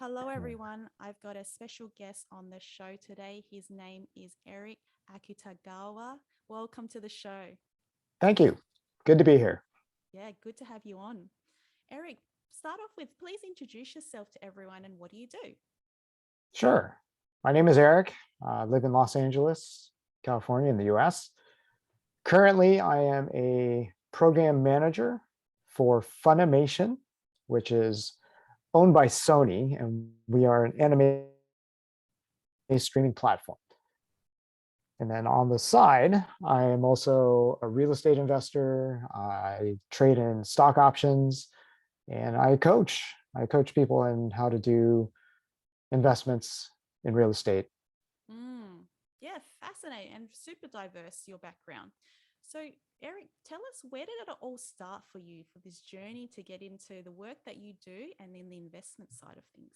Hello, everyone. I've got a special guest on the show today. His name is Erik Akutagawa. Welcome to the show. Thank you. Good to be here. Yeah, good to have you on. Erik, start off with please introduce yourself to everyone and what do you do? Sure. My name is Eric. I live in Los Angeles, California, in the US. Currently, I am a program manager for Funimation, which is owned by Sony, and we are an anime streaming platform. And then on the side, I am also a real estate investor. I trade in stock options and I coach. I coach people in how to do investments in real estate. Mm, yeah, fascinating and super diverse, your background. So, Erik, tell us where did it all start for you for this journey to get into the work that you do and then the investment side of things?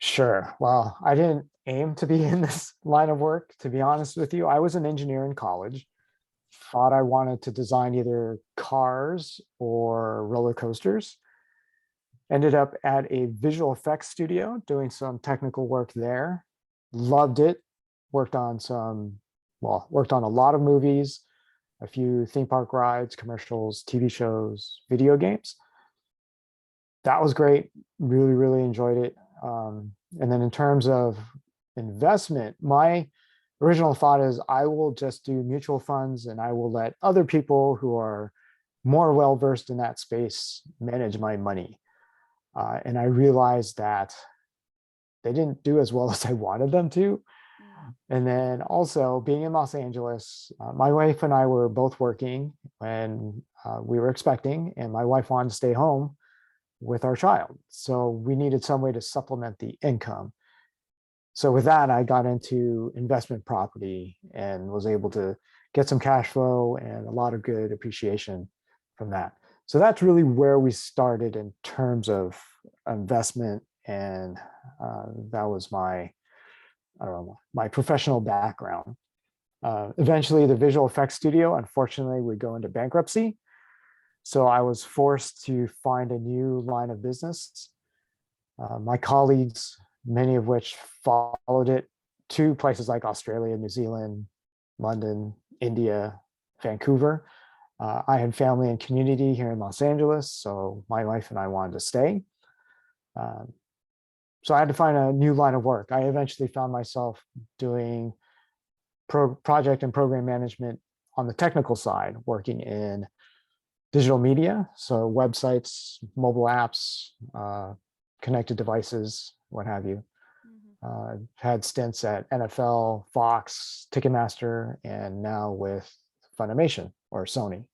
Sure. Well, I didn't aim to be in this line of work, to be honest with you. I was an engineer in college, thought I wanted to design either cars or roller coasters. Ended up at a visual effects studio doing some technical work there. Loved it. Worked on worked on a lot of movies, a few theme park rides, commercials, TV shows, video games. That was great. Really, really enjoyed it. And then in terms of investment, my original thought is I will just do mutual funds and I will let other people who are more well versed in that space manage my money. And I realized that they didn't do as well as I wanted them to. Mm, And then also being in Los Angeles, my wife and I were both working when we were expecting, and my wife wanted to stay home with our child. So we needed some way to supplement the income. So with that, I got into investment property and was able to get some cash flow and a lot of good appreciation from that. So that's really where we started in terms of investment. And that was I don't know, my professional background. Eventually, the visual effects studio, unfortunately, would go into bankruptcy. So I was forced to find a new line of business. My colleagues, many of which followed it to places like Australia, New Zealand, London, India, Vancouver. I had family and community here in Los Angeles, so my wife and I wanted to stay. Um, so I had to find a new line of work. I eventually found myself doing project and program management on the technical side, working in digital media, so websites, mobile apps, connected devices, what have you. mhm. Had stints at NFL, Fox, Ticketmaster, and now with Funimation or Sony.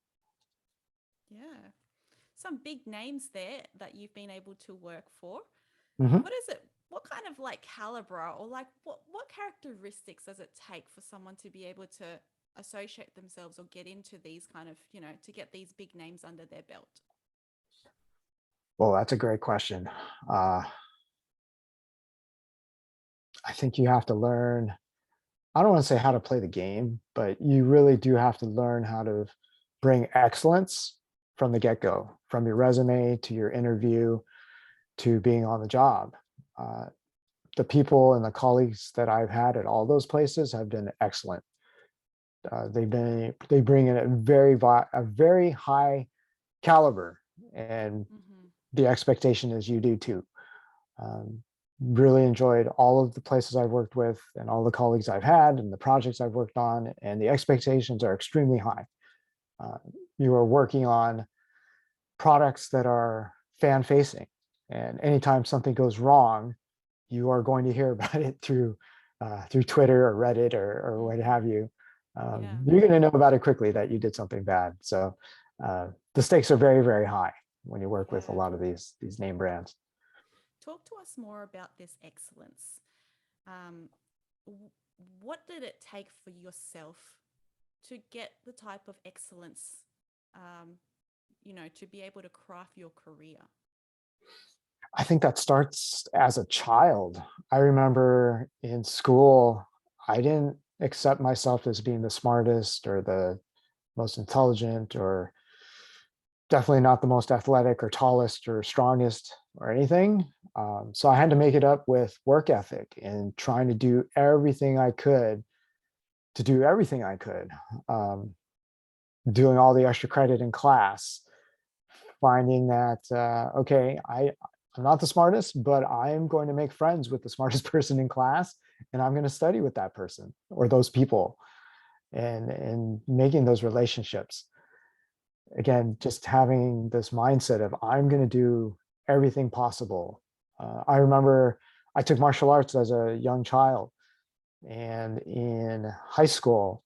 Yeah. Some big names there that you've been able to work for. Mhm. What is it? What kind of like caliber or like what characteristics does it take for someone to be able to associate themselves or get into these kind of, to get these big names under their belt? Well, that's a great question. Uh, I think you have to learn, I don't want to say how to play the game, but you really do have to learn how to bring excellence from the get go, from your resume to your interview to being on the job. Uh, the people and the colleagues that I've had at all those places have been excellent. They bring in a very high caliber, and Mm-hmm. the expectation is you do too. Um, really enjoyed all of the places I've worked with and all the colleagues I've had and the projects I've worked on, and the expectations are extremely high. Uh, you are working on products that are fan facing, and anytime something goes wrong, you are going to hear about it through Twitter or Reddit or what Mm-hmm. have you. Yeah. You're going to know about it quickly that you did something bad. So the stakes are very, very high when you work with a Yeah. lot of these name brands. Talk to us more about this excellence. Um, w- what did it take for yourself to get the type of excellence, um, to be able to craft your career? I think that starts as a child. I remember in school, I didn't accept myself as being the smartest or the most intelligent or definitely not the most athletic or tallest or strongest or anything. So I had to make it up with work ethic and trying to do everything I could to do everything I could, doing all the extra credit in class, finding that, okay, I'm not the smartest, but I'm going to make friends with the smartest person in class, and I'm going to study with that person or those people, and making those relationships. Again, just having this mindset of I'm going to do everything possible. I remember I took martial arts as a young child, and in high school,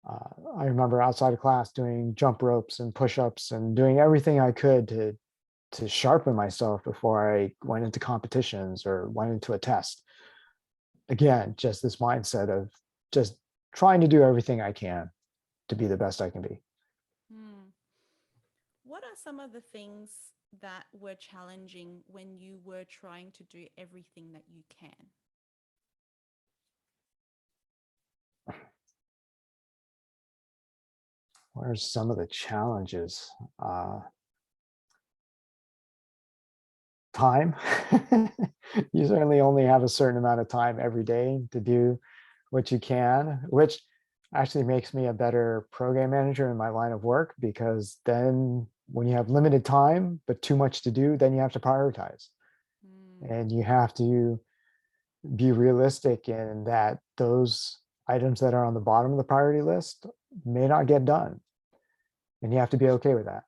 I remember outside of class doing jump ropes and push-ups and doing everything I could to sharpen myself before I went into competitions or went into a test. Again, just this mindset of just trying to do everything I can to be the best I can be. Hmm. What are some of the things that were challenging when you were trying to do everything that you can? What are some of the challenges? Time. You certainly only have a certain amount of time every day to do what you can, which actually makes me a better program manager in my line of work, because then when you have limited time but too much to do, then you have to prioritize, Hmm. and you have to be realistic in that those items that are on the bottom of the priority list may not get done, and you have to be okay with that.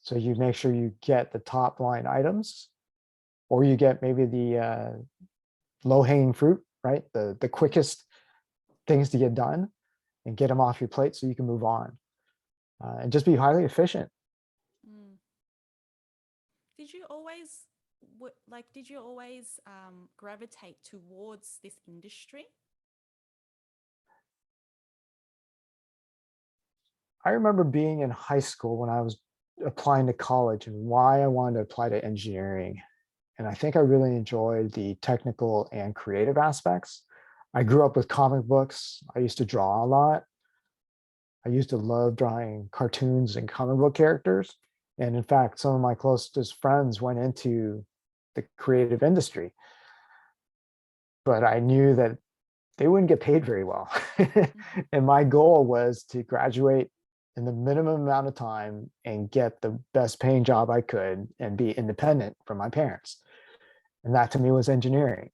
So you make sure you get the top line items, or you get maybe the low hanging fruit, right? The quickest things to get done, and get them off your plate so you can move on, and just be highly efficient. Hmm. Did you always did you always gravitate towards this industry? I remember being in high school when I was applying to college and why I wanted to apply to engineering. And I think I really enjoyed the technical and creative aspects. I grew up with comic books. I used to draw a lot. I used to love drawing cartoons and comic book characters. And in fact, some of my closest friends went into the creative industry, but I knew that they wouldn't get paid very well. Mhm. And my goal was to graduate in the minimum amount of time and get the best paying job I could and be independent from my parents. And that to me was engineering.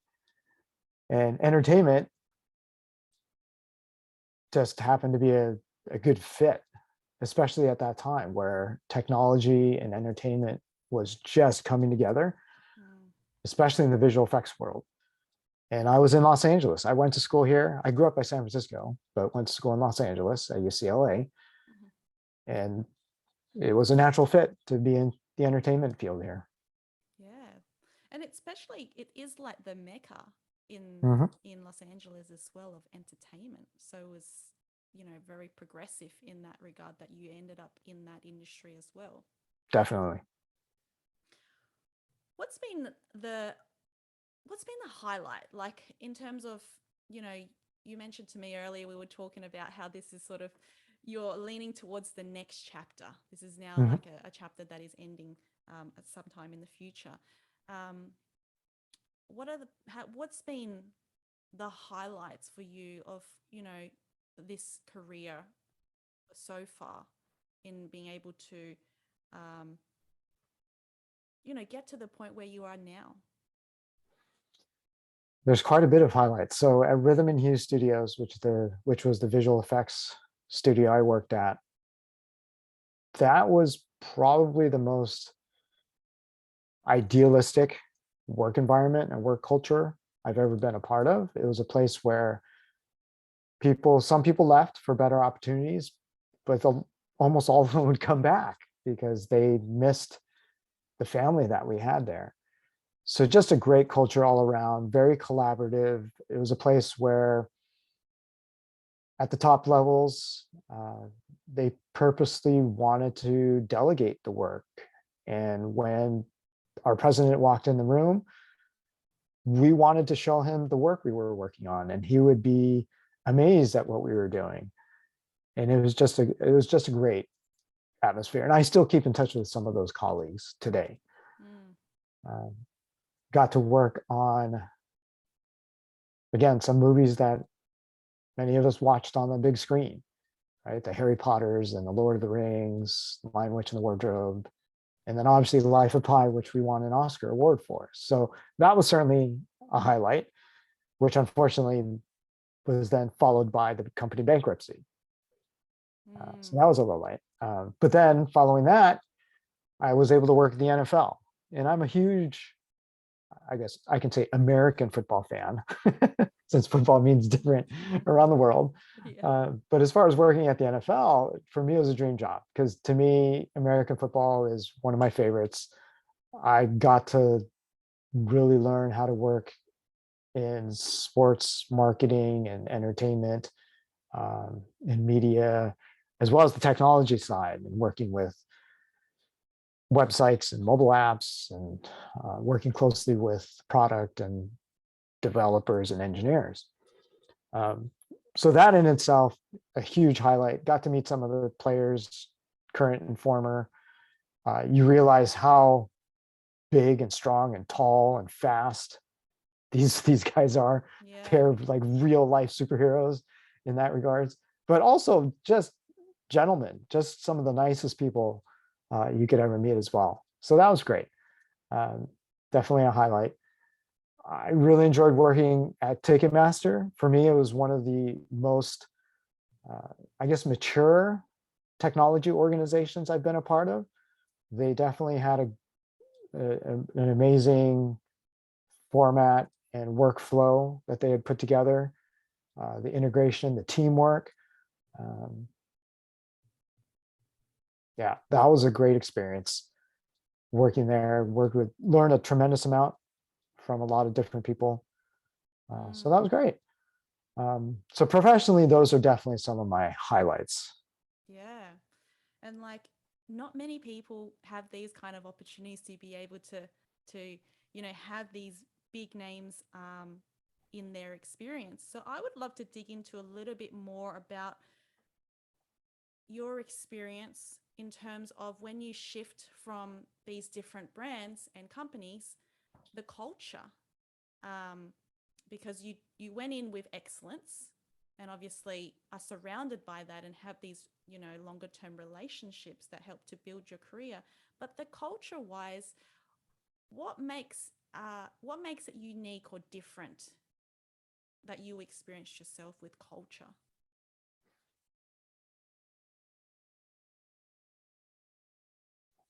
And entertainment just happened to be a good fit, especially at that time where technology and entertainment was just coming together, Mm. especially in the visual effects world. And I was in Los Angeles. I went to school here. I grew up by San Francisco, but went to school in Los Angeles at UCLA. Mhm. And it was a natural fit to be in the entertainment field here. Yeah. And especially it is like the mecca Mhm. in Los Angeles as well of entertainment. So it was, very progressive in that regard that you ended up in that industry as well. Definitely. What's been the what's been the highlight like in terms of, you know, you mentioned to me earlier we were talking about how this is sort of you're leaning towards the next chapter. This is now Mhm. like a chapter that is ending at some time in the future. Um, what's been the highlights for you of this career so far in being able to um, get to the point where you are now? There's quite a bit of highlights. So at Rhythm and Hue Studios, which was the visual effects studio I worked at, that was probably the most idealistic work environment and work culture I've ever been a part of. It was a place where some people left for better opportunities, but almost all of them would come back because they missed the family that we had there. So just a great culture all around, very collaborative. It was a place where at the top levels, they purposely wanted to delegate the work. And when our president walked in the room, we wanted to show him the work we were working on, and he would be amazed at what we were doing. And it was just a great atmosphere. And I still keep in touch with some of those colleagues today. Mm. Um, got to work on, again, some movies that many of us watched on the big screen, right? The Harry Potters and the Lord of the Rings, The Lion, Witch, and the Wardrobe, and then obviously The Life of Pi, which we won an Oscar award for. So that was certainly a highlight, which unfortunately was then followed by the company bankruptcy. So that was a low light. But then following that, I was able to work at the NFL. And I'm a huge, I guess I can say, American football fan, since football means different around the world. Yeah. But as far as working at the NFL, for me, it was a dream job, because to me, American football is one of my favorites. I got to really learn how to work in sports marketing and entertainment, in media, as well as the technology side, and working with websites and mobile apps, and working closely with product and developers and engineers. So that in itself, a huge highlight. Got to meet some of the players, current and former. You realize how big and strong and tall and fast these guys are. Yeah. They're like real life superheroes in that regards, but also just gentlemen, just some of the nicest people you could ever meet as well. So that was great. Definitely a highlight. I really enjoyed working at Ticketmaster. For me, it was one of the most, I guess, mature technology organizations I've been a part of. They definitely had an amazing format and workflow that they had put together, the integration, the teamwork. Yeah, that was a great experience working there. Learned a tremendous amount from a lot of different people. So that was great. So professionally, those are definitely some of my highlights. Yeah. And like not many people have these kind of opportunities to be able to have these big names in their experience. So I would love to dig into a little bit more about your experience in terms of when you shift from these different brands and companies, the culture, because you went in with excellence and obviously are surrounded by that and have these longer term relationships that help to build your career. But the culture wise, what makes it unique or different that you experienced yourself with culture?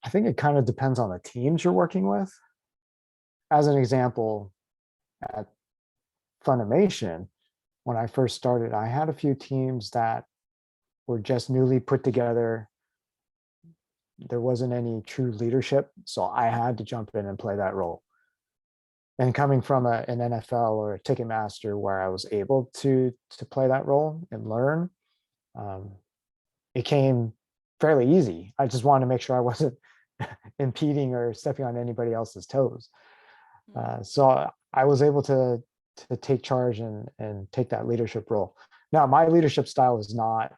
I think it kind of depends on the teams you're working with. As an example, at Funimation, when I first started, I had a few teams that were just newly put together. There wasn't any true leadership, so I had to jump in and play that role. And coming from an NFL or a Ticketmaster where I was able to play that role and learn, it came fairly easy. I just wanted to make sure I wasn't impeding or stepping on anybody else's toes. So I was able to take charge and take that leadership role. Now, my leadership style is not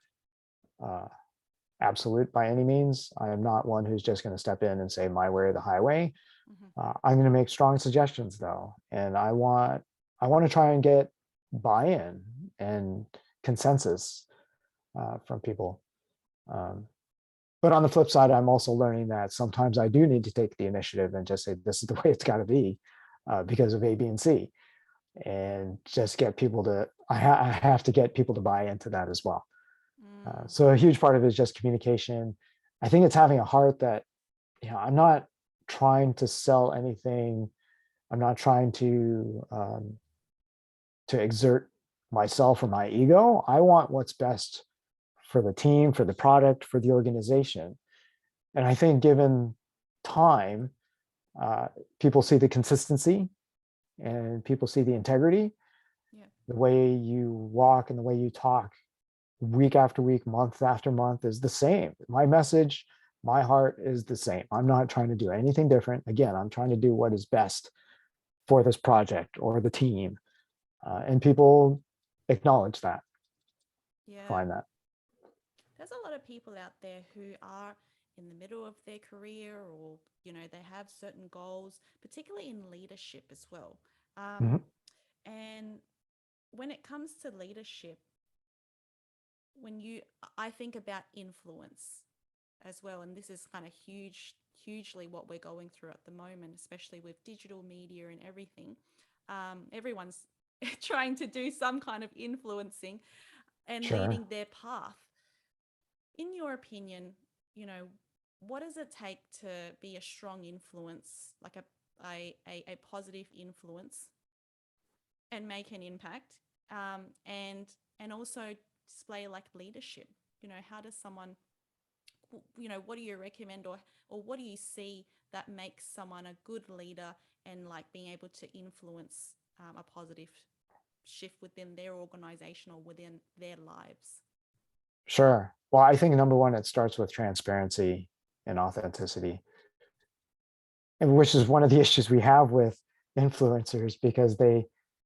absolute by any means. I am not one who's just going to step in and say my way or the highway. I'm going to make strong suggestions though, and I want to try and get buy-in and consensus from people. But on the flip side, I'm also learning that sometimes I do need to take the initiative and just say this is the way it's got to be because of A, B, and C, and just get people to. I have to get people to buy into that as well. So a huge part of it is just communication. I think it's having a heart that, I'm not trying to sell anything. I'm not trying to exert myself or my ego. I want what's best for the team, for the product, for the organization. And I think given time, people see the consistency and people see the integrity, the way you walk and the way you talk week after week, month after month is the same. My message, my heart is the same. I'm not trying to do anything different. Again, I'm trying to do what is best for this project or the team. And people acknowledge that, Yeah. find that. There's a lot of people out there who are in the middle of their career, or they have certain goals, particularly in leadership as well. Mhm. And when it comes to leadership, I think about influence as well, and this is kind of hugely what we're going through at the moment, especially with digital media and everything. Everyone's trying to do some kind of influencing and Sure. leading their path. In your opinion, what does it take to be a strong influence, like a positive influence, and make an impact, and also display like leadership? How does someone, what do you recommend, or what do you see that makes someone a good leader, and like being able to influence a positive shift within their organization or within their lives? Sure. Well, I think number one, it starts with transparency and authenticity, and which is one of the issues we have with influencers, because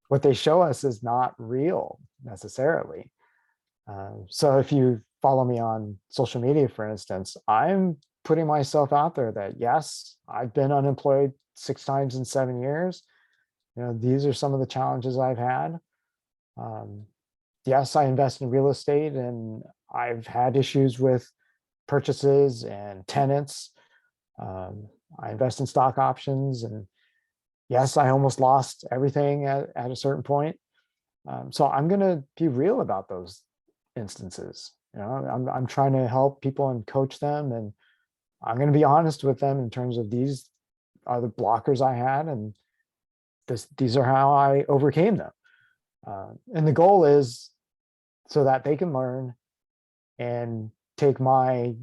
what they show us is not real necessarily. So if you follow me on social media, for instance, I'm putting myself out there that yes, I've been unemployed 6 times in 7 years. These are some of the challenges I've had. Um, yes, I invest in real estate, and I've had issues with purchases and tenants. I invest in stock options, and yes, I almost lost everything at a certain point. So I'm going to be real about those instances. I'm trying to help people and coach them, and I'm going to be honest with them in terms of these are the blockers I had, and these are how I overcame them. And the goal is so that they can learn and take my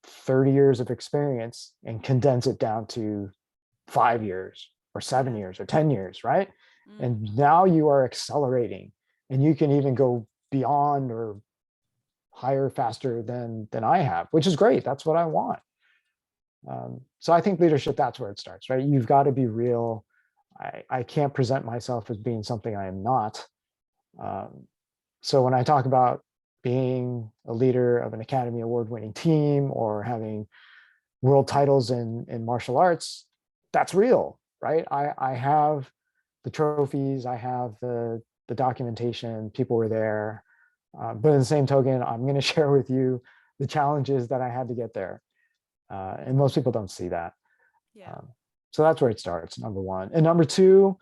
30 years of experience and condense it down to 5 years or 7 years or 10 years, right? Mm. And now you are accelerating, and you can even go beyond or higher faster than I have, which is great. That's what I want. So I think leadership, that's where it starts, right? You've got to be real. I can't present myself as being something I am not. So when I talk about being a leader of an Academy Award winning team or having world titles in martial arts, that's real, right? I have the trophies, I have the documentation, people were there. But in the same token, I'm going to share with you the challenges that I had to get there. And most people don't see that. Yeah. So that's where it starts, number one. And number two,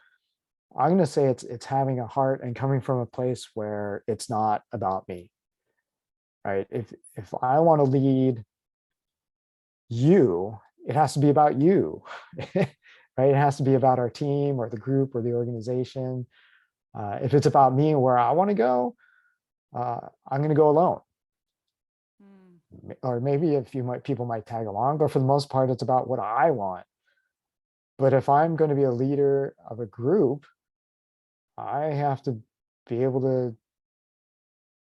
I'm going to say it's having a heart and coming from a place where it's not about me, right? If I want to lead you, it has to be about you, right? It has to be about our team or the group or the organization. If it's about me and where I want to go, I'm going to go alone. Or maybe people might tag along, but for the most part, it's about what I want. But if I'm going to be a leader of a group, I have to be able to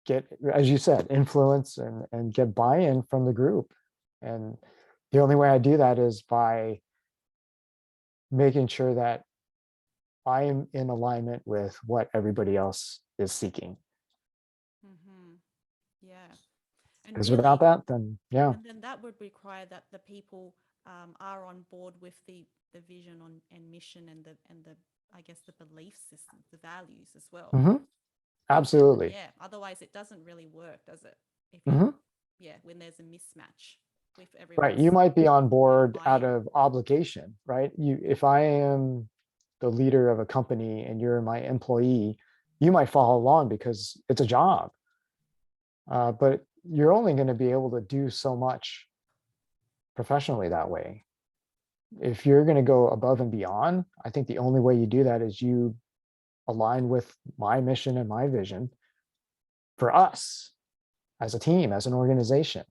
get, as you said, influence and get buy-in from the group. And the only way I do that is by making sure that I am in alignment with what everybody else is seeking. Mm-hmm. Yeah. And Because without really, that, then yeah. and then that would require that the people are on board with the vision and mission, and the I guess the belief system, the values as well. Mhm. And Absolutely. yeah, otherwise it doesn't really work, does it? If you Mhm. Yeah, when there's a mismatch with Right. You everyone's might be on board out buy-in. of obligation, right? If I am the leader of a company and you're my employee, you might follow along because it's a job. But you're only going to be able to do so much professionally that way. If you're going to go above and beyond, I think the only way you do that is you align with my mission and my vision for us as a team, as an organization.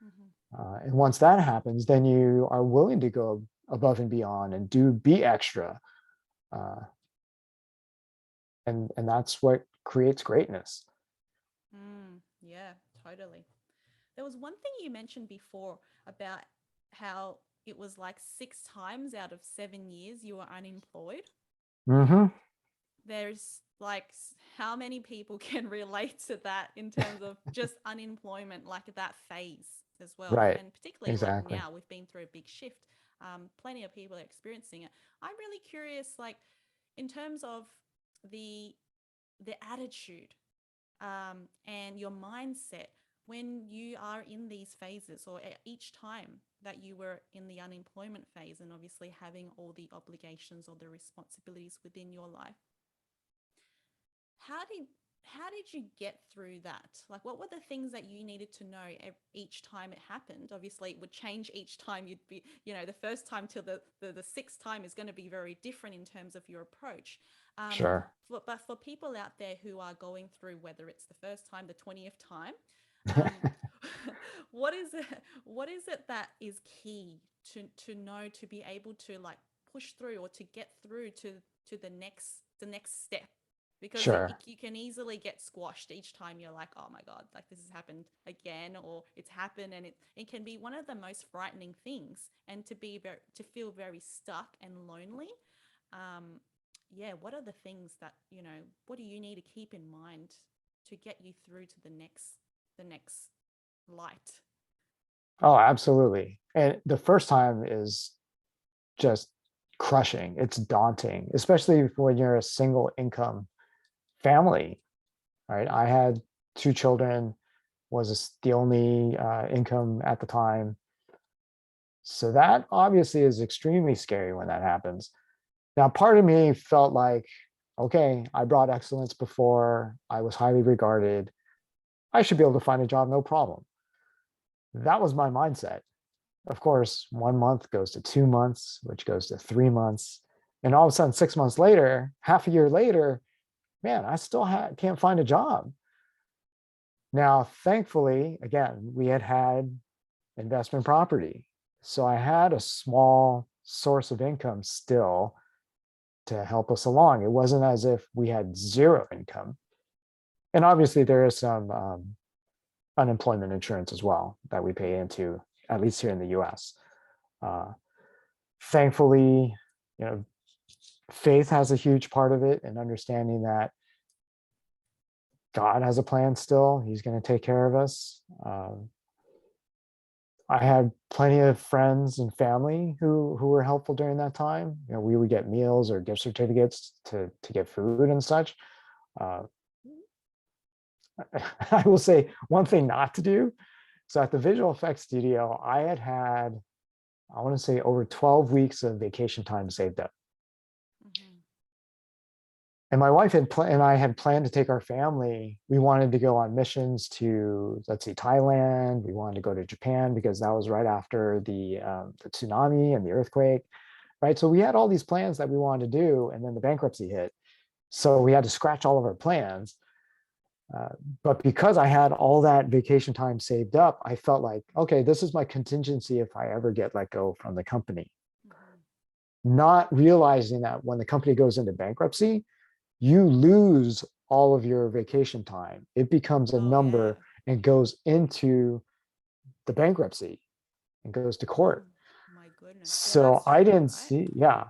Mm-hmm. And once that happens, then you are willing to go above and beyond and be extra. Uh, and that's what creates greatness. Yeah, totally. There was one thing you mentioned before about how it was like 6 times out of 7 years you were unemployed. Mm-hmm. There's like how many people can relate to that in terms of just unemployment, like that phase? as well. Right. And particularly like Exactly. now, we've been through a big shift. Plenty of people are experiencing it. I'm really curious, like in terms of the the attitude and your mindset when you are in these phases, or each time that you were in the unemployment phase, and obviously having all the obligations or the responsibilities within your life. How did you get through that? Like, what were the things that you needed to know each time it happened? Obviously, it would change each time. You'd be, the first time till the sixth time is going to be very different in terms of your approach. Sure. But for people out there who are going through, whether it's the first time, the 20th time, um, what is it? What is it that is key to know, to be able to like push through, or to get through to the next step? Because Sure. you can easily get squashed each time you're like, oh my God, like this has happened again, or it's happened. And it can be one of the most frightening things. And to feel very stuck and lonely. Um, yeah, what are the things that, what do you need to keep in mind to get you through to the next light? Oh, absolutely. And the first time is just crushing. It's daunting, especially when you're a single income family, right? I had two children, was the only income at the time. So that obviously is extremely scary when that happens. Now, part of me felt like, okay, I brought excellence before, I was highly regarded. I should be able to find a job, no problem. That was my mindset. Of course, 1 month goes to 2 months, which goes to 3 months. And all of a sudden, 6 months later, half a year later, man, I still can't find a job. Now, thankfully, again, we had investment property. So I had a small source of income still to help us along. It wasn't as if we had zero income. And obviously, there is some unemployment insurance as well that we pay into, at least here in the US. Uh, Thankfully, you know, faith has a huge part of it, and understanding that God has a plan still. He's going to take care of us. I had plenty of friends and family who were helpful during that time. You know, we would get meals or gift certificates to get food and such. Uh, I will say one thing not to do. So at the visual effects studio, I want to say over 12 weeks of vacation time saved up. Mm-hmm. And my wife and I had planned to take our family. We wanted to go on missions to, let's see, Thailand. We wanted to go to Japan because that was right after the tsunami and the earthquake, right? So we had all these plans that we wanted to do, and then the bankruptcy hit. So we had to scratch all of our plans. Uh, but because I had all that vacation time saved up, I felt like, okay, this is my contingency if I ever get let go from the company. Mm-hmm. Not realizing that when the company goes into bankruptcy, you lose all of your vacation time. It becomes a Oh yeah. number and goes into the bankruptcy and goes to Oh court. my goodness. Yeah, So that's I true, didn't right? see, yeah.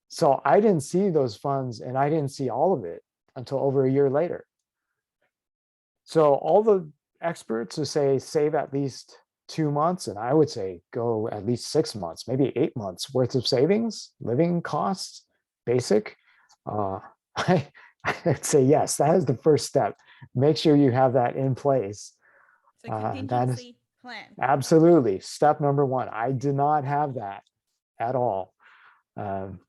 So I didn't see those funds, and I didn't see all of it until over a year later. So all the experts who say save at least 2 months, and I would say go at least 6 months, maybe 8 months worth of savings, living costs, basic. Uh, I, I'd say yes, that is the first step. Make sure you have that in place. So That is contingency plan. absolutely step number one. I did not have that at all. Um,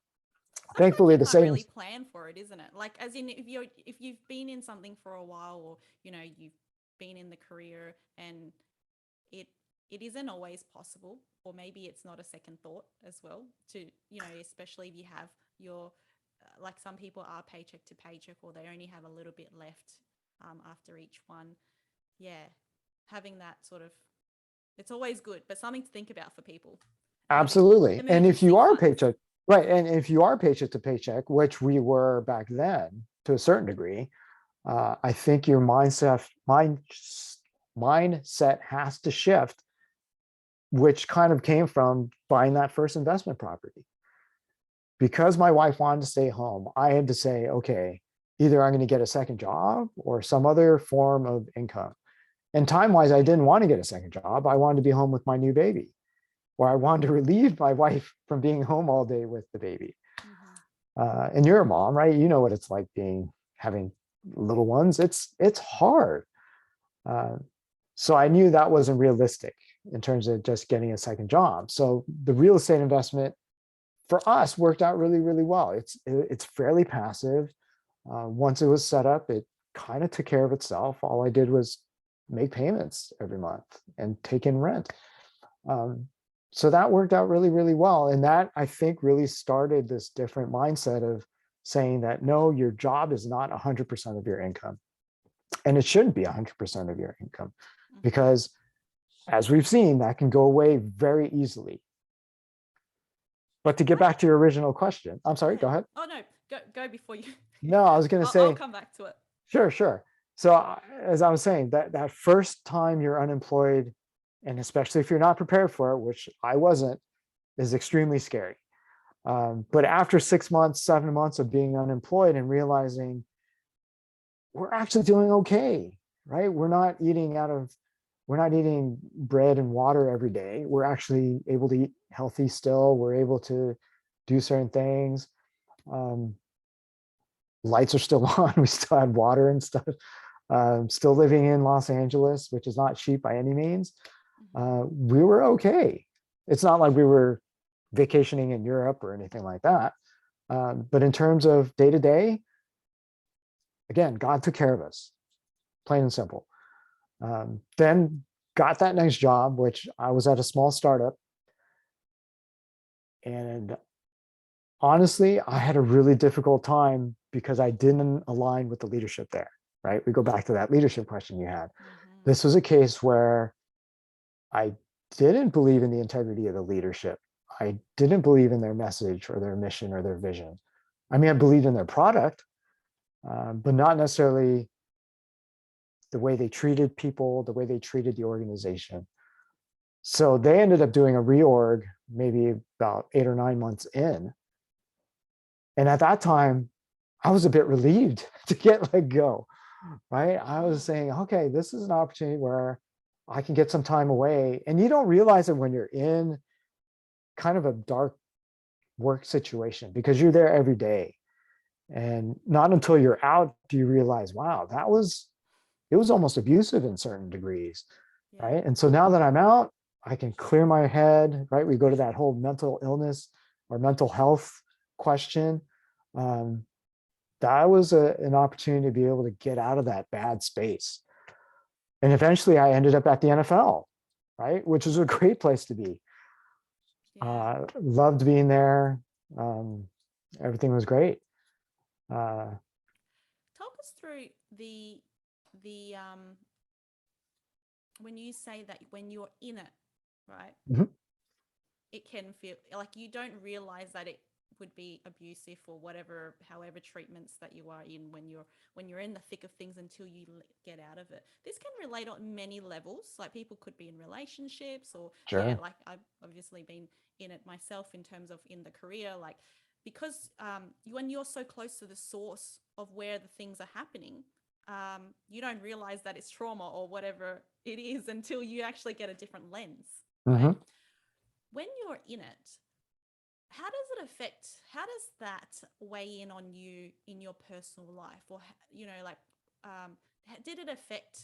Sometimes Thankfully, you the can't really savings, plan for it, isn't it? Like, as in, if you've been in something for a while, or you've been in the career, and it it isn't always possible, or maybe it's not a second thought as well, to especially if you have your like, some people are paycheck to paycheck, or they only have a little bit left after each one. Yeah, having that sort of, it's always good, but something to think about for people, having absolutely. And if you emergency are funds. paycheck, right, and if you are paycheck to paycheck, which we were back then to a certain degree, I think your mindset has to shift, which kind of came from buying that first investment property. Because my wife wanted to stay home, I had to say, okay, either I'm going to get a second job or some other form of income. And time-wise, I didn't want to get a second job. I wanted to be home with my new baby, or I wanted to relieve my wife from being home all day with the baby. And you're a mom, right? You know what it's like having little ones. It's hard. So I knew that wasn't realistic in terms of just getting a second job. So the real estate investment for us worked out really, really well. It's fairly passive. Once it was set up, it kind of took care of itself. All I did was make payments every month and take in rent. So that worked out really, really well. And that, I think, really started this different mindset of saying that, no, your job is not 100% of your income. And it shouldn't be 100% of your income, because as we've seen, that can go away very easily. But to get back to your original question, I'm sorry, go ahead. Oh, no, go before you. No, I was going to say. I'll come back to it. Sure. So as I was saying, that first time you're unemployed, and especially if you're not prepared for it, which I wasn't, is extremely scary. But after 6 months, 7 months of being unemployed and realizing we're actually doing okay, right? We're not eating bread and water every day. We're actually able to eat healthy still. We're able to do certain things. Lights are still on. We still have water and stuff. Still living in Los Angeles, which is not cheap by any means. We were okay. It's not like we were vacationing in Europe or anything like that. But in terms of day to day, again, God took care of us, plain and simple. Then got that next job, which I was at a small startup. And honestly, I had a really difficult time because I didn't align with the leadership there, right? We go back to that leadership question you had. This was a case where I didn't believe in the integrity of the leadership. I didn't believe in their message or their mission or their vision. I mean, I believed in their product, but not necessarily the way they treated people, the way they treated the organization. So they ended up doing a reorg maybe about 8 or 9 months in. And at that time, I was a bit relieved to get let go, right? I was saying, okay, this is an opportunity where I can get some time away. And you don't realize it when you're in kind of a dark work situation because you're there every day. And not until you're out do you realize, wow, it was almost abusive in certain degrees, right? And so now that I'm out, I can clear my head, right? We go to that whole mental illness or mental health question. That was an opportunity to be able to get out of that bad space. And eventually I ended up at the NFL, right? Which is a great place to be. Loved being there. Everything was great. Talk us through the when you say that when you're in it, right? It can feel like you don't realize that it would be abusive or whatever, however treatments that you are in when you're in the thick of things until you get out of it. This can relate on many levels. Like people could be in relationships or like I've obviously been in it myself in terms of in the career, like because when you're so close to the source of where the things are happening, you don't realize that it's trauma or whatever it is until you actually get a different lens. Right? When you're in it, how does that weigh in on you in your personal life? Or, did it affect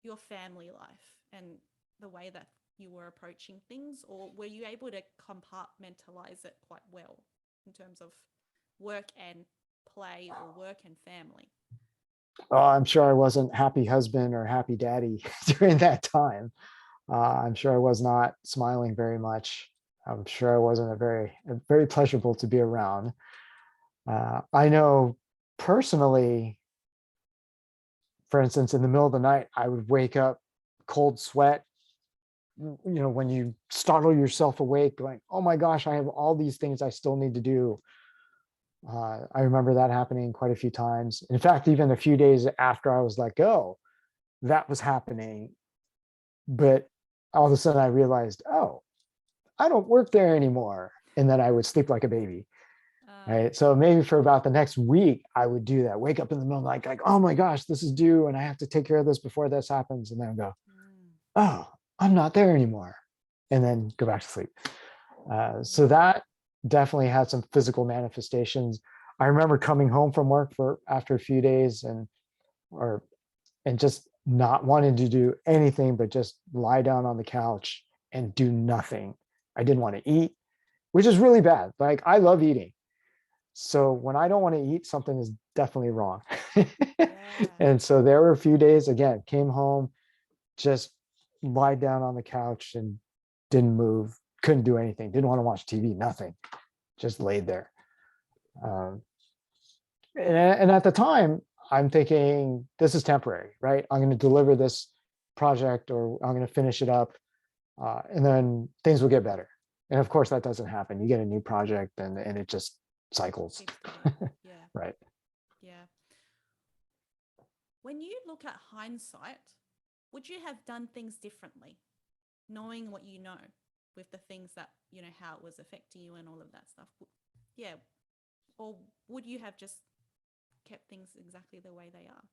your family life and the way that you were approaching things? Or were you able to compartmentalize it quite well in terms of work and play or work and family? Oh, I'm sure I wasn't happy husband or happy daddy during that time. I'm sure I was not smiling very much. I'm sure I wasn't very pleasurable to be around. I know personally, for instance, in the middle of the night, I would wake up cold sweat, when you startle yourself awake going, oh my gosh, I have all these things I still need to do. I remember that happening quite a few times. In fact, even a few days after I was let go, that was happening. But all of a sudden I realized, oh, I don't work there anymore. And then I would sleep like a baby. Right. So maybe for about the next week, I would do that. Wake up in the middle of the night, like, oh my gosh, this is due and I have to take care of this before this happens. And then go, oh, I'm not there anymore, and then go back to sleep. So Yeah. that definitely had some physical manifestations. I remember coming home from work for after a few days or and just not wanting to do anything but just lie down on the couch and do nothing. I didn't want to eat, which is really bad. Like I love eating. So when I don't want to eat, something is definitely wrong. Yeah. And so there were a few days, again, came home, just lie down on the couch and didn't move, couldn't do anything, didn't want to watch TV, nothing, just laid there. Um, and at the time, I'm thinking this is temporary, right? I'm going to deliver this project or I'm going to finish it up, and then things will get better. And of course, that doesn't happen. You get a new project and it just cycles, Keeps going. Yeah. right? Yeah. When you look at hindsight, would you have done things differently, knowing what you know with the things that, how it was affecting you and all of that stuff? Yeah. Or would you have just kept things exactly the way they are?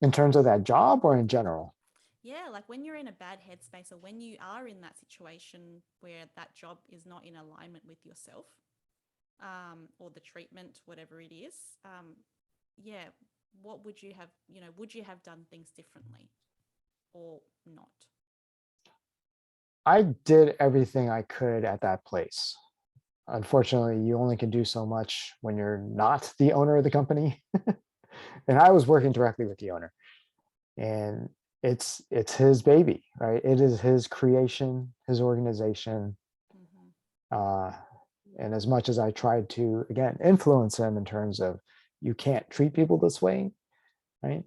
In terms of that job or in general? Yeah, like when you're in a bad headspace or when you are in that situation where that job is not in alignment with yourself, or the treatment, whatever it is, yeah, what would you have, would you have done things differently or not? I did everything I could at that place. Unfortunately, you only can do so much when you're not the owner of the company. And I was working directly with the owner, and it's his baby, right? It is his creation, his organization. Mm-hmm. Uh, and as much as I tried to, again, influence him in terms of you can't treat people this way, right?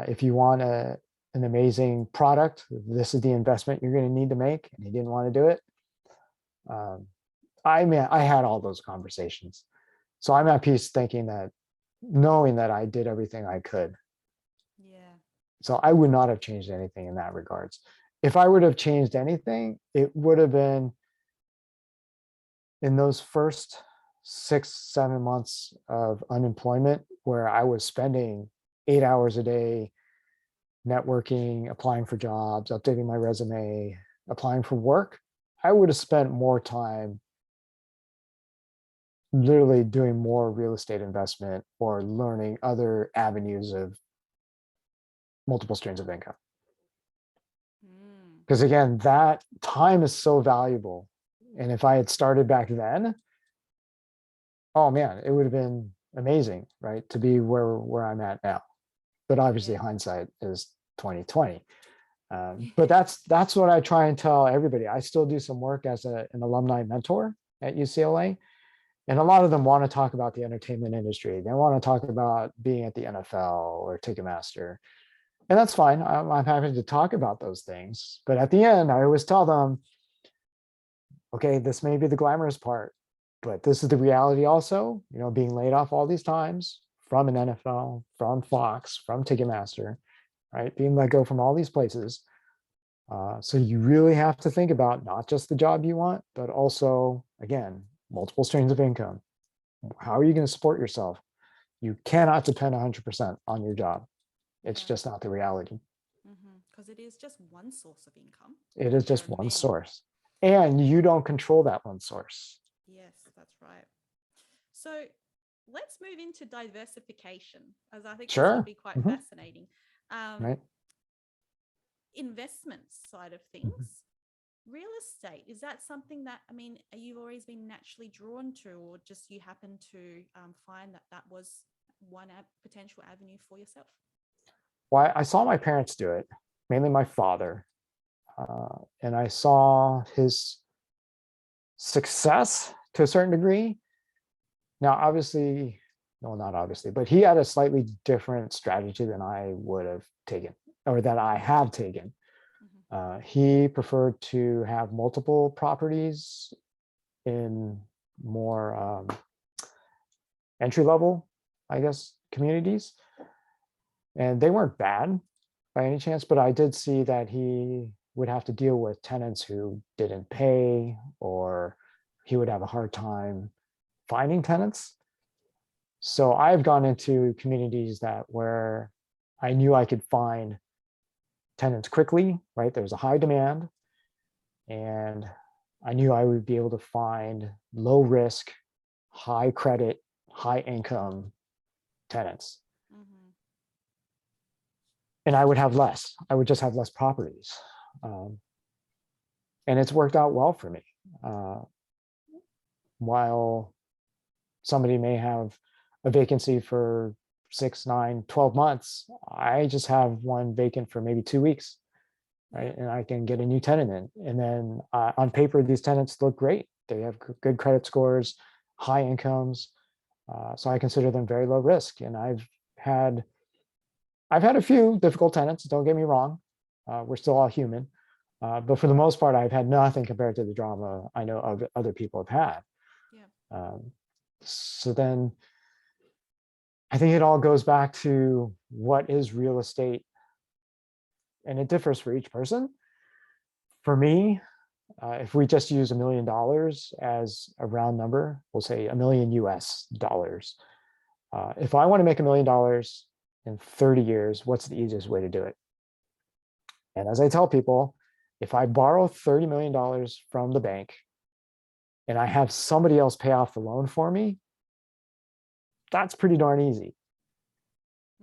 If you want an amazing product, this is the investment you're going to need to make. And he didn't want to do it. Um, I mean, I had all those conversations. So I'm at peace thinking that, knowing that I did everything I could. Yeah. So I would not have changed anything in that regards. If I would have changed anything, it would have been in those first 6, 7 months of unemployment where I was spending 8 hours a day networking, applying for jobs, updating my resume, applying for work. I would have spent more time literally doing more real estate investment or learning other avenues of multiple streams of income. Mm. Because again, that time is so valuable. And if I had started back then, oh man, it would have been amazing, right? To be where I'm at now. But obviously Yeah. hindsight is 2020. But that's what I try and tell everybody. I still do some work as an alumni mentor at UCLA. And a lot of them want to talk about the entertainment industry. They want to talk about being at the NFL or Ticketmaster. And that's fine. I'm happy to talk about those things. But at the end, I always tell them, okay, this may be the glamorous part, but this is the reality also, being laid off all these times from an NFL, from Fox, from Ticketmaster, right? Being let go from all these places. So you really have to think about not just the job you want, but also, again, multiple streams of income. How are you going to support yourself? You cannot depend 100% on your job. It's Yeah. just not the reality. Because it is just one source of income, It is and there just are one many. source. And you don't control that one source. Yes, that's right. So let's move into diversification, as I think this would Sure. be quite Mhm. fascinating. Um, Right. Investments side of Mhm. things, real estate, is that something that, I mean, you've always been naturally drawn to, or just you happen to find that that was one potential avenue for yourself? Well, I saw my parents do it, mainly my father. And I saw his success to a certain degree. Now, obviously, no, not obviously, but he had a slightly different strategy than I would have taken or that I have taken. Mm-hmm. He preferred to have multiple properties in more entry level, I guess, communities. And they weren't bad by any chance, but I did see that he would have to deal with tenants who didn't pay, or he would have a hard time finding tenants. So I've gone into communities that where I knew I could find tenants quickly, right? There was a high demand, and I knew I would be able to find low risk, high credit, high income tenants. Mm-hmm. And I would have less. I would just have less properties. Um, and it's worked out well for me. While somebody may have a vacancy for 6, 9, 12 months, I just have one vacant for maybe 2 weeks, right? And I can get a new tenant in. And then on paper, these tenants look great. They have good credit scores, high incomes. So I consider them very low risk. And I've had a few difficult tenants, don't get me wrong. We're still all human. But for the most part, I've had nothing compared to the drama I know of other people have had. Yeah. So then I think it all goes back to what is real estate, and it differs for each person. For me, if we just use $1 million as a round number, we'll say $1 million US dollars. If I want to make $1 million in 30 years, what's the easiest way to do it? And as I tell people, if I borrow $30 million from the bank and I have somebody else pay off the loan for me, that's pretty darn easy.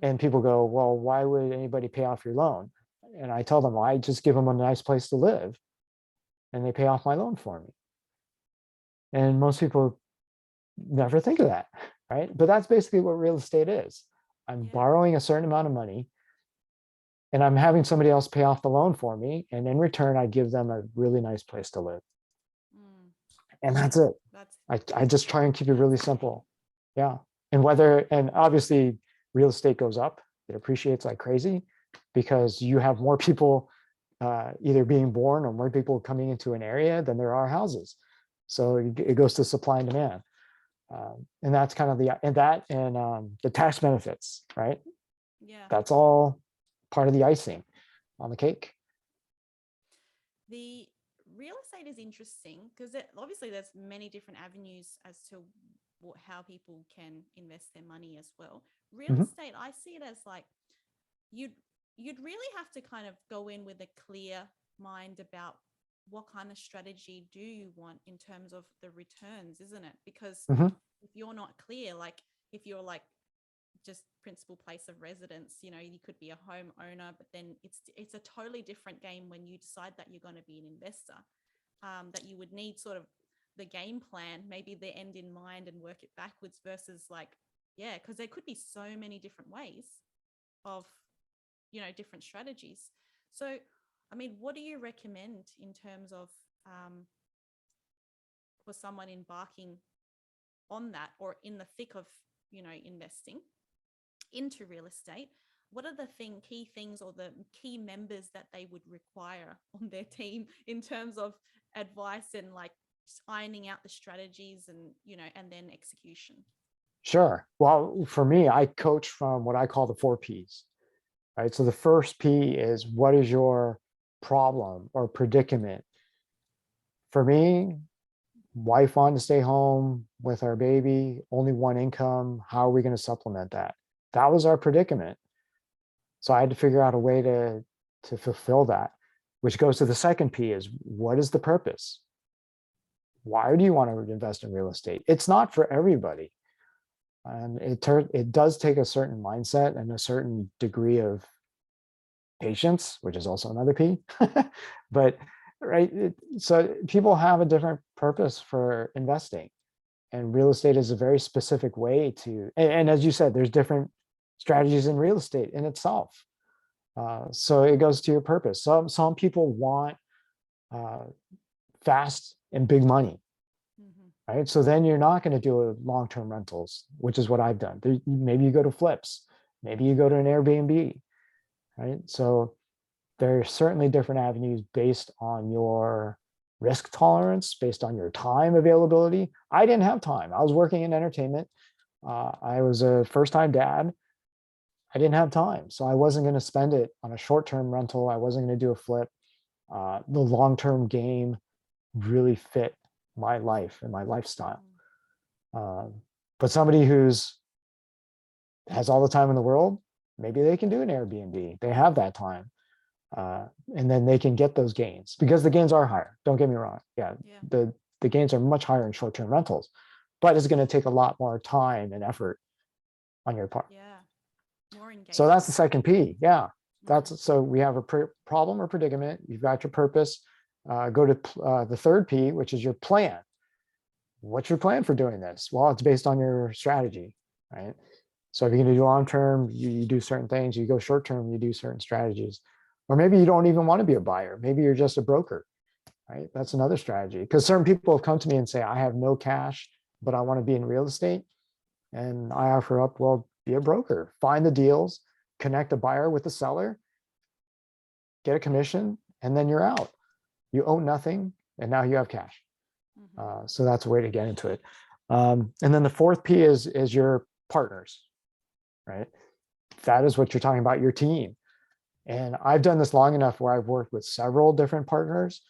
And people go, well, why would anybody pay off your loan? And I tell them, well, I just give them a nice place to live and they pay off my loan for me. And most people never think of that, right? But that's basically what real estate is. I'm borrowing a certain amount of money and I'm having somebody else pay off the loan for me. And in return, I give them a really nice place to live. And that's it. I just try and keep it really simple. Yeah. And obviously real estate goes up, it appreciates like crazy because you have more people either being born or more people coming into an area than there are houses. So it goes to supply and demand. And that's kind of the tax benefits, right? Yeah. That's all part of the icing on the cake. The real estate is interesting because obviously there's many different avenues as to how people can invest their money as well. Real estate, I see it as like you'd really have to kind of go in with a clear mind about what kind of strategy do you want in terms of the returns, isn't it? Because if you're not clear, like if you're like just principal place of residence, you could be a homeowner, but then it's a totally different game when you decide that you're going to be an investor, that you would need sort of the game plan, maybe the end in mind and work it backwards versus like, because there could be so many different ways of, different strategies. So, I mean, what do you recommend in terms of for someone embarking on that or in the thick of, investing into real estate? What are the key things or the key members that they would require on their team in terms of advice and like ironing out the strategies and, and then execution? Sure. Well, for me, I coach from what I call the 4 Ps, right? So the first P is what is your problem or predicament? For me, wife wanted to stay home with our baby, only one income. How are we going to supplement that? That was our predicament. So I had to figure out a way to fulfill that, which goes to the second P is what is the purpose? Why do you want to invest in real estate? It's not for everybody. And it does take a certain mindset and a certain degree of patience, which is also another P. But right, so people have a different purpose for investing, and real estate is a very specific way to. And as you said, there's different strategies in real estate in itself. So it goes to your purpose. Some people want fast and big money. Right. So then you're not going to do long-term rentals, which is what I've done. Maybe you go to flips, maybe you go to an Airbnb, right? So there are certainly different avenues based on your risk tolerance, based on your time availability. I didn't have time. I was working in entertainment. I was a first-time dad. I didn't have time. So I wasn't going to spend it on a short-term rental. I wasn't going to do a flip. The long-term game really fit my life and my lifestyle. But somebody has all the time in the world, maybe they can do an Airbnb. They have that time. And then they can get those gains because the gains are higher. Don't get me wrong. Yeah, Yeah. the gains are much higher in short-term rentals, but it's going to take a lot more time and effort on your part. Yeah. More engagement. So that's the second P. Yeah. Mhm. So we have a problem or predicament. You've got your purpose. Go to the third P, which is your plan. What's your plan for doing this? Well, it's based on your strategy, right? So if you're going to do long term, you do certain things. You go short term, you do certain strategies. Or maybe you don't even want to be a buyer. Maybe you're just a broker, right? That's another strategy. Because certain people have come to me and say, I have no cash, but I want to be in real estate. And I offer up, well, be a broker, find the deals, connect a buyer with the seller, get a commission, and then you're out. You own nothing, and now you have cash. So that's a way to get into it. And then the fourth P is your partners, right? That is what you're talking about, your team. And I've done this long enough where I've worked with several different partners,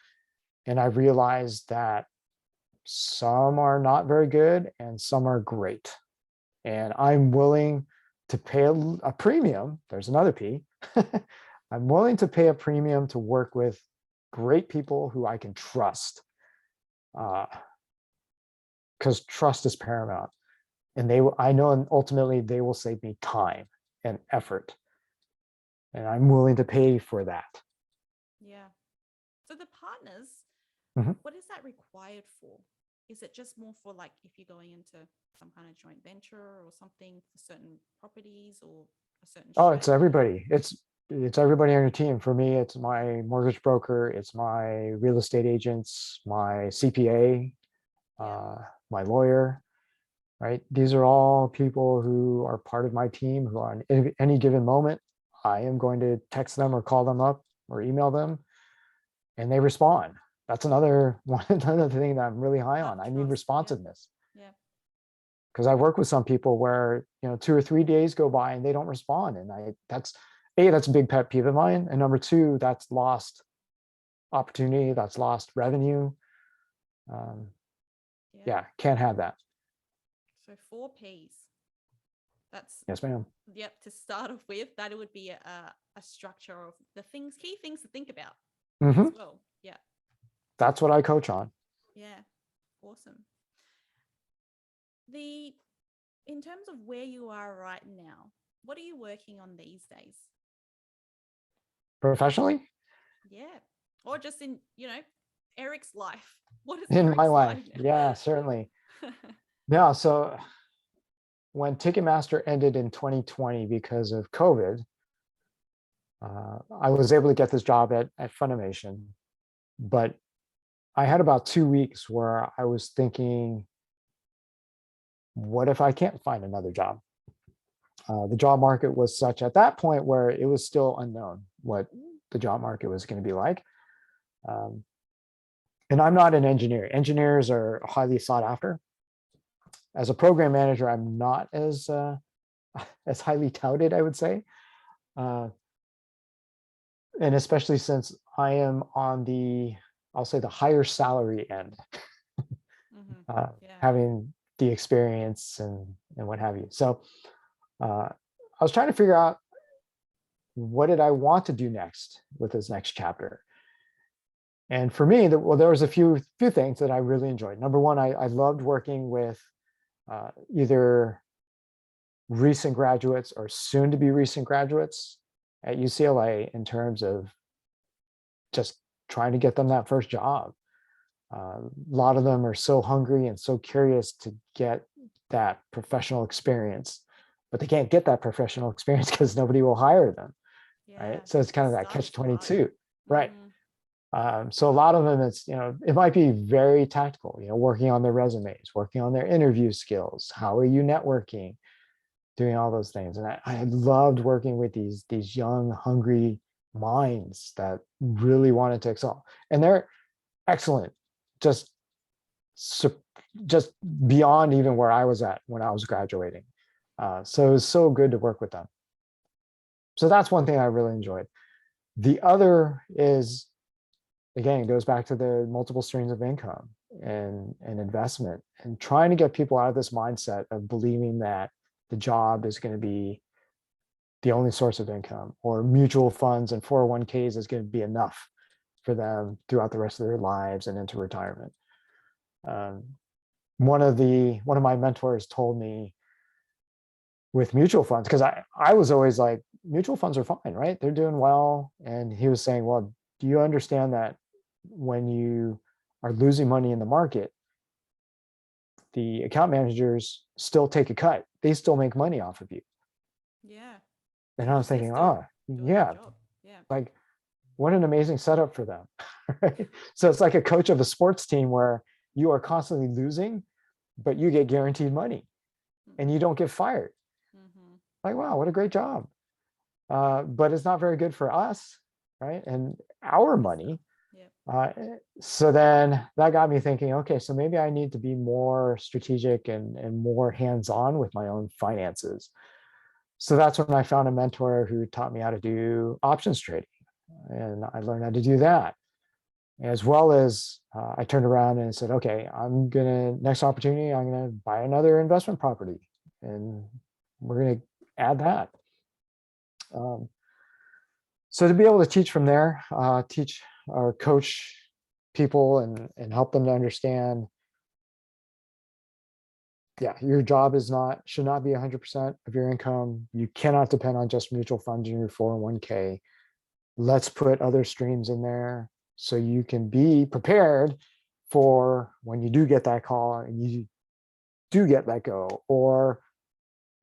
and I've realized that some are not very good and some are great. And I'm willing to pay a premium. There's another P. I'm willing to pay a premium to work with great people who I can trust, because trust is paramount. And I know ultimately they will save me time and effort. And I'm willing to pay for that. Yeah. So the partners, Mhm. what is that required for? Is it just more for like if you're going into some kind of joint venture or something for certain properties or a certain Oh, it's strategy? everybody. It's everybody on your team. For me, it's my mortgage broker, it's my real estate agents, my CPA, Yeah. my lawyer, right? These are all people who are part of my team who on any given moment, I am going to text them or call them up or email them, and they respond. That's another thing that I'm really high That on. I need trust. responsiveness. Yeah. Because I work with some people where 2 or 3 days go by and they don't respond, and that's a big pet peeve of mine, and number two, that's lost opportunity, that's lost revenue. um, Yeah. yeah, can't have that. So 4 Ps. That's, Yes, ma'am. yep, to start off with, that would be a structure of the key things to think about as Hmm. well. Yeah. That's what I coach on. Yeah. Awesome. The In terms of where you are right now, what are you working on these days? Professionally, Yeah. Or just in, Erik's life. What is in my Erik's life, life? yeah, certainly. Yeah, so when Ticketmaster ended in 2020 because of COVID, I was able to get this job at Funimation, but I had about 2 weeks where I was thinking, what if I can't find another job? The job market was such at that point where it was still unknown what the job market was going to be like. Um, and I'm not an engineer. Engineers are highly sought after. As a program manager, I'm not as highly touted, I would say. Uh, and especially since I am on I'll say the higher salary end, Yeah. having the experience and what have you. So I was trying to figure out, what did I want to do next with this next chapter? And for me, there was a few things that I really enjoyed. Number one, I loved working with either recent graduates or soon to be recent graduates at UCLA in terms of just trying to get them that first job. A lot of them are so hungry and so curious to get that professional experience, but they can't get that professional experience because nobody will hire them, Yeah. right? So it's kind of that Startups catch are hard. 22, right? Mm, So a lot of them, it might be very tactical, working on their resumes, working on their interview skills. How are you networking? Doing all those things. And I loved working with these young, hungry minds that really wanted to excel. And they're excellent, just just beyond even where I was at when I was graduating. So it was so good to work with them. So that's one thing I really enjoyed. The other is, again, it goes back to the multiple streams of income and investment, and trying to get people out of this mindset of believing that the job is going to be the only source of income, or mutual funds and 401ks is going to be enough for them throughout the rest of their lives and into retirement. One of my mentors told me with mutual funds, because I was always like, mutual funds are fine, right? They're doing well. And he was saying, well, do you understand that when you are losing money in the market, the account managers still take a cut. They still make money off of you. Yeah. And I was thinking, oh, Doing their yeah, job. Yeah. like what an amazing setup for them. Right? So it's like a coach of a sports team where you are constantly losing, but you get guaranteed money and you don't get fired. Mm-hmm. Like, wow, what a great job. But it's not very good for us, right? And our money. Yeah. So then that got me thinking, okay, so maybe I need to be more strategic and more hands-on with my own finances. So that's when I found a mentor who taught me how to do options trading. And I learned how to do that. As well as I turned around and said, okay, next opportunity, I'm going to buy another investment property and we're going to add that. So to be able to teach from there, teach or coach people and help them to understand, yeah, your job should not be 100% of your income. You cannot depend on just mutual funds in your 401k. Let's put other streams in there so you can be prepared for when you do get that call and you do get let go. Or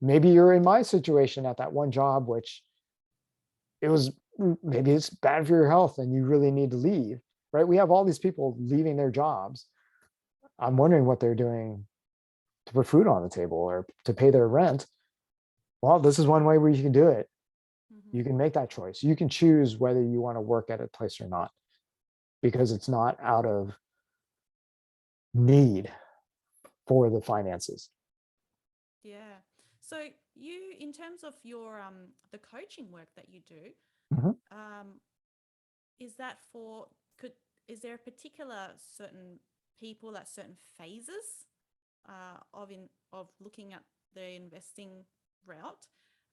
maybe you're in my situation at that one job, which maybe it's bad for your health and you really need to leave, right? We have all these people leaving their jobs. I'm wondering what they're doing to put food on the table or to pay their rent. Well, this is one way where you can do it. Mm-hmm. You can make that choice. You can choose whether you want to work at a place or not, because it's not out of need for the finances. Yeah. So you, in terms of your the coaching work that you do, Mhm. is that for is there a particular certain people at certain phases of looking at the investing route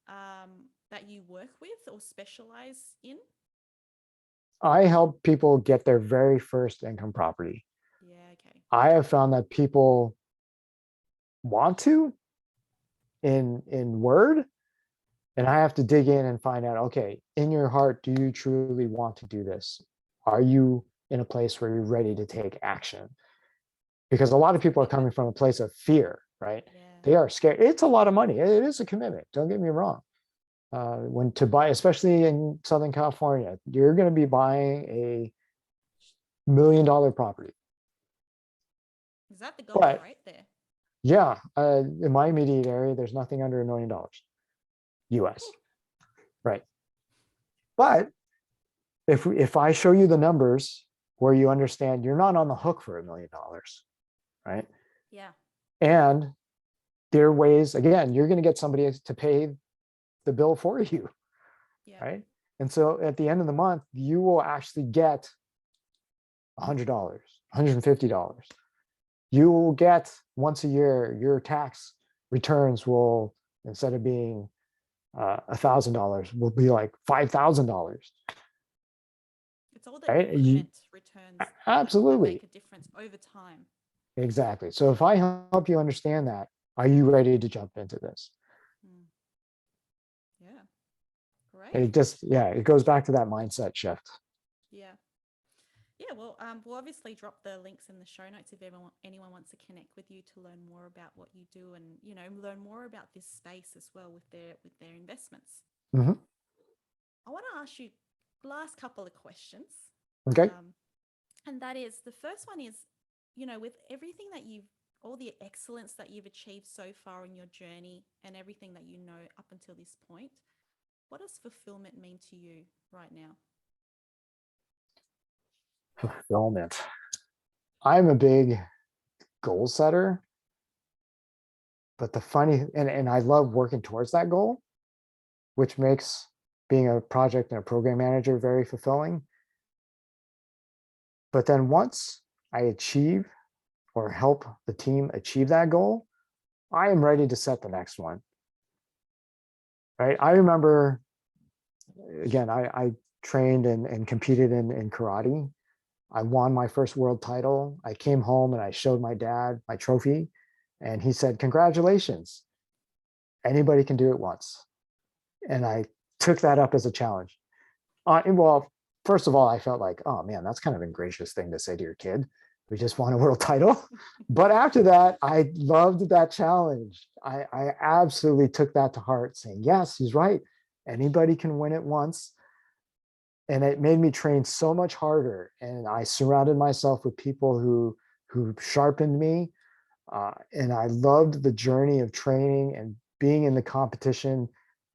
that you work with or specialize in? I help people get their very first income property. Yeah. Okay. I have found that people want to in word, and I have to dig in and find out, okay, in your heart, do you truly want to do this? Are you in a place where you're ready to take action? Because a lot of people are coming from a place of fear, right? Yeah. They are scared. It's a lot of money. It is a commitment. Don't get me wrong. When to buy, especially in Southern California, you're going to be buying $1 million property. Is that the going But rate there? yeah, in my immediate area, there's nothing under $1 million US, right? But if I show you the numbers where you understand you're not on the hook for $1 million, right? Yeah. And there are ways, again, you're going to get somebody to pay the bill for you, Yeah. right? And so at the end of the month, you will actually get $100, $150. You will get once a year, your tax returns will, instead of being $1,000, will be like $5,000. It's all the Right? increment returns that Absolutely. make a difference over time. Exactly. So if I help you understand that, are you ready to jump into this? Mm. Yeah. Great. It goes back to that mindset shift. Yeah. Yeah, well, we'll obviously drop the links in the show notes if anyone wants to connect with you to learn more about what you do and learn more about this space as well with their investments. Mhm. I want to ask you last couple of questions, Okay. and that is the first one is, with everything that all the excellence that you've achieved so far in your journey and everything that you know up until this point, what does fulfillment mean to you right now? Fulfillment. I'm a big goal setter, but and I love working towards that goal, which makes being a project and a program manager very fulfilling. But then once I achieve or help the team achieve that goal, I am ready to set the next one. right? I remember, again, I trained and competed in karate. I won my first world title. I came home and I showed my dad my trophy, and he said, "Congratulations. Anybody can do it once." And I took that up as a challenge. Well, first of all, I felt like, oh man, that's kind of a gracious thing to say to your kid. We just won a world title. But after that, I loved that challenge. I absolutely took that to heart, saying, yes, he's right. Anybody can win it once. And it made me train so much harder. And I surrounded myself with people who sharpened me. And I loved the journey of training and being in the competition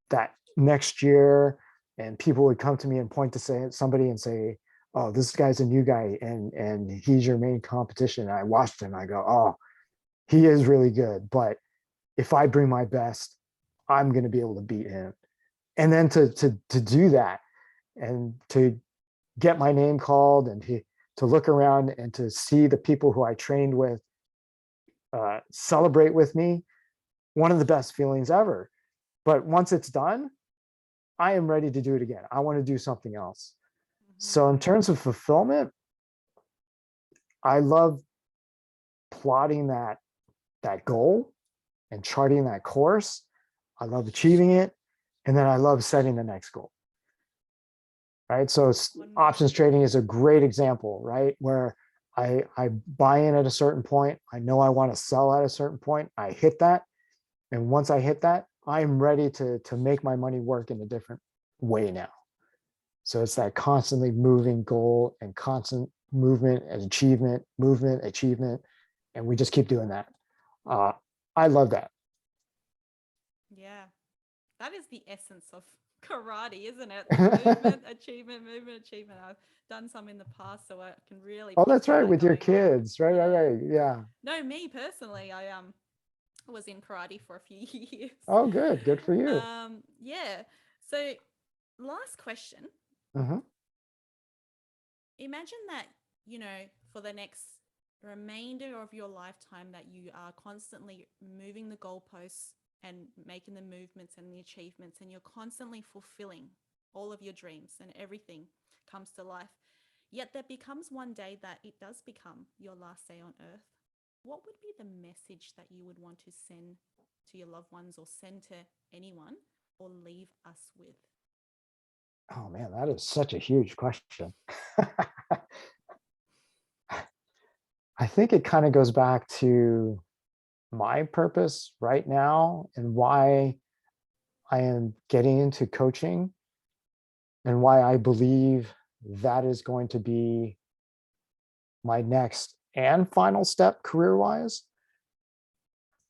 that next year. And people would come to me and point to somebody and say, "Oh, this guy's a new guy, and he's your main competition." And I watched him. I go, "Oh, he is really good. But if I bring my best, I'm going to be able to beat him." And then to do that and to get my name called and to look around and to see the people who I trained with celebrate with me, one of the best feelings ever. But once it's done, I am ready to do it again. I want to do something else. Mm-hmm. So in terms of fulfillment, I love plotting that goal and charting that course. I love achieving it. And then I love setting the next goal. Right. So options trading is a great example, right? Where I buy in at a certain point. I know I want to sell at a certain point. I hit that. And once I hit that, I'm ready to make my money work in a different way now. So it's that constantly moving goal and constant movement and movement, achievement. And we just keep doing that. I love that. Yeah. That is the essence of karate, isn't it? Movement, movement, achievement. I've done some in the past, so I can really Oh, that's picture right. that With your going on. kids. Right, Yeah. right. Yeah. No, me personally, I was in karate for a few years. Oh, good. Good for you. Yeah. So last question. Mm-hmm. Imagine that, for the next remainder of your lifetime that you are constantly moving the goalposts and making the movements and the achievements, and you're constantly fulfilling all of your dreams and everything comes to life. Yet there becomes one day that it does become your last day on earth. What would be the message that you would want to send to your loved ones or send to anyone or leave us with? Oh man, that is such a huge question. I think it kind of goes back to my purpose right now and why I am getting into coaching and why I believe that is going to be my next and final step career wise.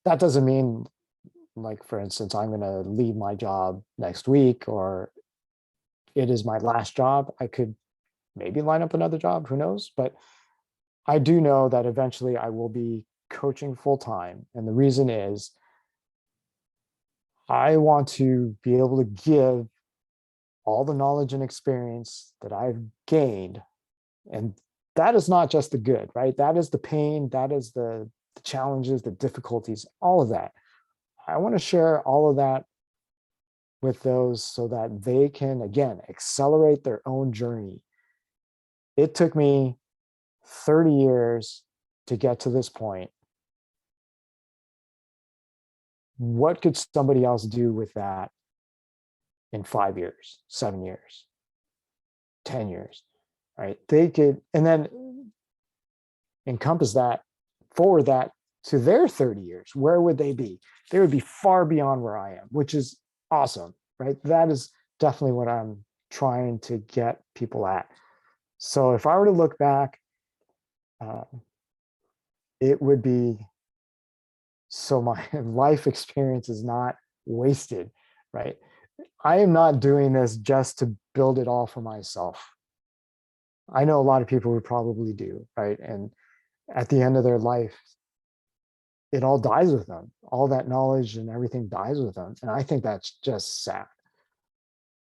That doesn't mean, like, for instance, I'm going to leave my job next week or it is my last job. I could maybe line up another job, who knows? But I do know that eventually I will be coaching full time. And the reason is I want to be able to give all the knowledge and experience that I've gained. And that is not just the good, right? That is the pain, that is the challenges, the difficulties, all of that. I want to share all of that with those so that they can, again, accelerate their own journey. It took me 30 years to get to this point. What could somebody else do with that in 5 years, 7 years, 10 years, right? They could, and then encompass that, forward that to their 30 years. Where would they be? They would be far beyond where I am, which is awesome, right? That is definitely what I'm trying to get people at. So if I were to look back, it would be, so my life experience is not wasted, right? I am not doing this just to build it all for myself. I know a lot of people who probably do, right? And at the end of their life, it all dies with them. All that knowledge and everything dies with them. And I think that's just sad.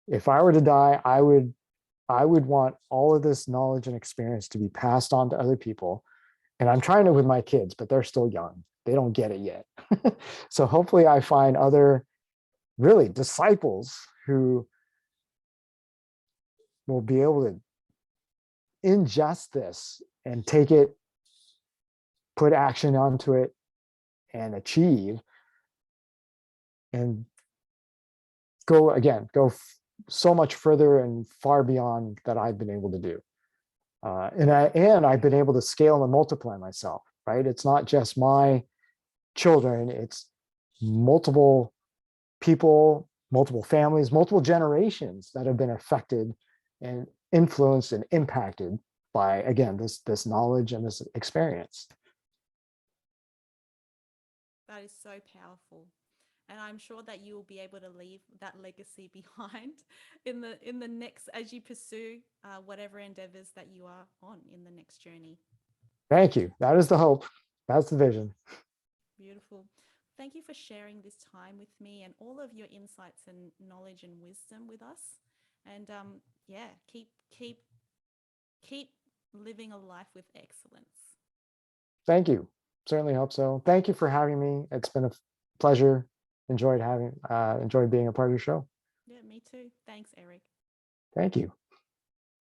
If I were to die, I would want all of this knowledge and experience to be passed on to other people. And I'm trying it with my kids, but they're still young. They don't get it yet. So hopefully I find other really disciples who will be able to ingest this and take it, put action onto it, and achieve, and go so much further and far beyond that I've been able to do. And I've been able to scale and multiply myself, right? It's not just my children, it's multiple people, multiple families, multiple generations that have been affected and influenced and impacted by, again, this knowledge and this experience. That is so powerful. And I'm sure that you will be able to leave that legacy behind in the next, as you pursue whatever endeavors that you are on in the next journey. Thank you. That is the hope. That's the vision. Beautiful. Thank you for sharing this time with me and all of your insights and knowledge and wisdom with us. And yeah, keep living a life with excellence. Thank you. Certainly hope so. Thank you for having me. It's been a pleasure. Enjoyed being a part of your show. Yeah, me too. Thanks, Erik. Thank you.